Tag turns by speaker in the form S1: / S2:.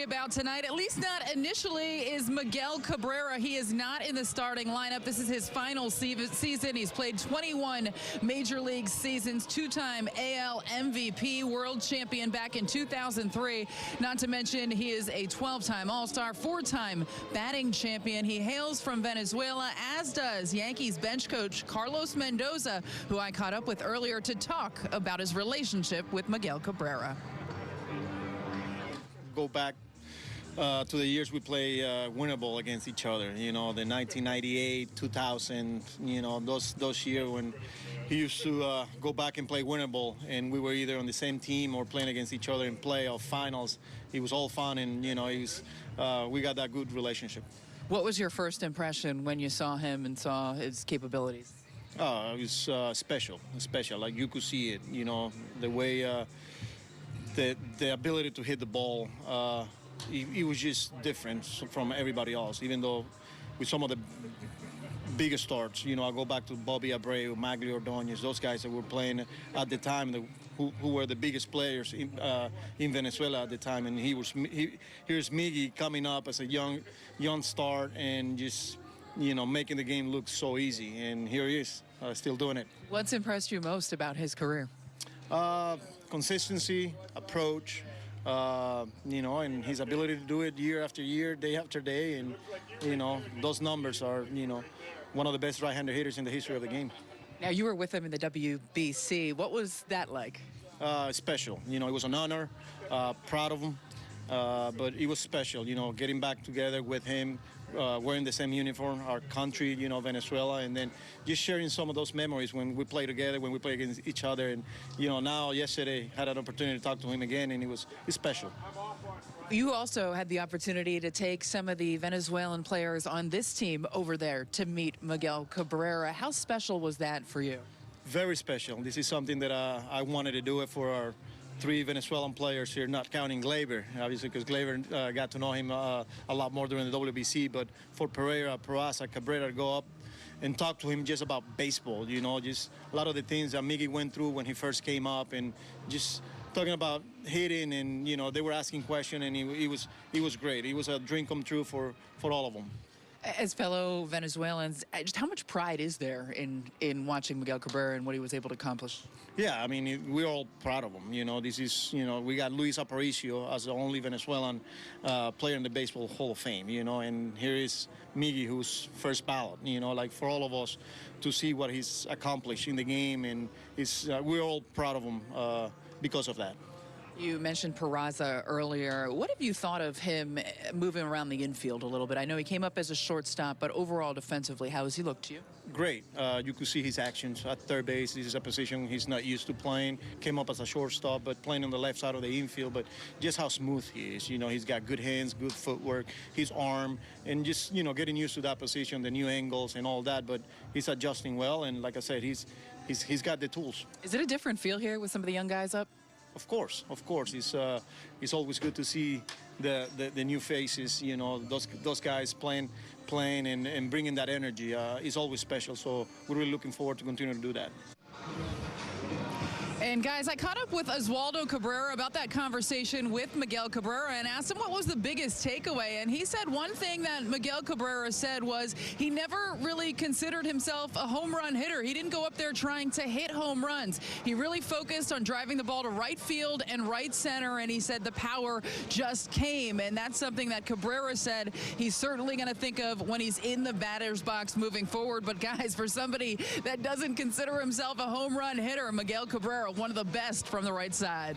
S1: about tonight, at least not initially, is Miguel Cabrera. He is not in the starting lineup. This is his final season. He's played 21 Major League seasons, two-time AL MVP, world champion back in 2003. Not to mention, he is a 12-time All-Star, four-time batting champion. He hails from Venezuela, as does Yankees bench coach Carlos Mendoza, who I caught up with earlier to talk about his relationship with Miguel Cabrera.
S2: Go back to the years we play winnable against each other. You know, the 1998, 2000. You know, those years when he used to go back and play winnable, and we were either on the same team or playing against each other in playoff finals. It was all fun, and you know, we got that good relationship.
S1: What was your first impression when you saw him and saw his capabilities?
S2: It was special. Like you could see it. You know, the way. The ability to hit the ball, it was just different from everybody else, even though with some of the biggest starts, you know, I go back to Bobby Abreu, Magli Ordonez, those guys that were playing at the time, who were the biggest players in Venezuela at the time, and here's Miggy coming up as a young start and just, you know, making the game look so easy, and here he is, still doing it.
S1: What's impressed you most about his career?
S2: Consistency, approach, you know, and his ability to do it year after year, day after day, and, you know, those numbers are, you know, one of the best right-handed hitters in the history of the game.
S1: Now, you were with him in the WBC. What was that like?
S2: Special. You know, it was an honor, proud of him, but it was special, you know, getting back together with him, wearing the same uniform, our country, you know, Venezuela, and then just sharing some of those memories when we play together, when we play against each other. And, you know, now yesterday had an opportunity to talk to him again, and it's special.
S1: You also had the opportunity to take some of the Venezuelan players on this team over there to meet Miguel Cabrera. How special was that for you? Very special. This is something that I wanted to do it for our 3 Venezuelan players here, not counting Gleyber, obviously, because Gleyber got to know him a lot more during the WBC. But for Pereira, Peraza, Cabrera to go up and talk to him just about baseball, you know, just a lot of the things that Miggy went through when he first came up, and just talking about hitting, and, you know, they were asking questions, and he was great. It was a dream come true for all of them. As fellow Venezuelans, just how much pride is there in watching Miguel Cabrera and what he was able to accomplish? Yeah, I mean, we're all proud of him. You know, this is, you know, we got Luis Aparicio as the only Venezuelan player in the Baseball Hall of Fame, you know, and here is Miggy, who's first ballot, you know, like for all of us to see what he's accomplished in the game, and we're all proud of him because of that. You mentioned Peraza earlier. What have you thought of him moving around the infield a little bit? I know he came up as a shortstop, but overall defensively, how has he looked to you? Great. You could see his actions at third base. This is a position he's not used to playing. Came up as a shortstop, but playing on the left side of the infield. But just how smooth he is. You know, he's got good hands, good footwork, his arm, and just, you know, getting used to that position, the new angles and all that. But he's adjusting well, and like I said, he's got the tools. Is it a different feel here with some of the young guys up? Of course. It's always good to see the new faces. You know, those guys playing and bringing that energy is always special. So we're really looking forward to continue to do that. And guys, I caught up with Oswaldo Cabrera about that conversation with Miguel Cabrera and asked him what was the biggest takeaway. And he said one thing that Miguel Cabrera said was he never really considered himself a home run hitter. He didn't go up there trying to hit home runs. He really focused on driving the ball to right field and right center, and he said the power just came. And that's something that Cabrera said he's certainly going to think of when he's in the batter's box moving forward. But guys, for somebody that doesn't consider himself a home run hitter, Miguel Cabrera, one of the best from the right side.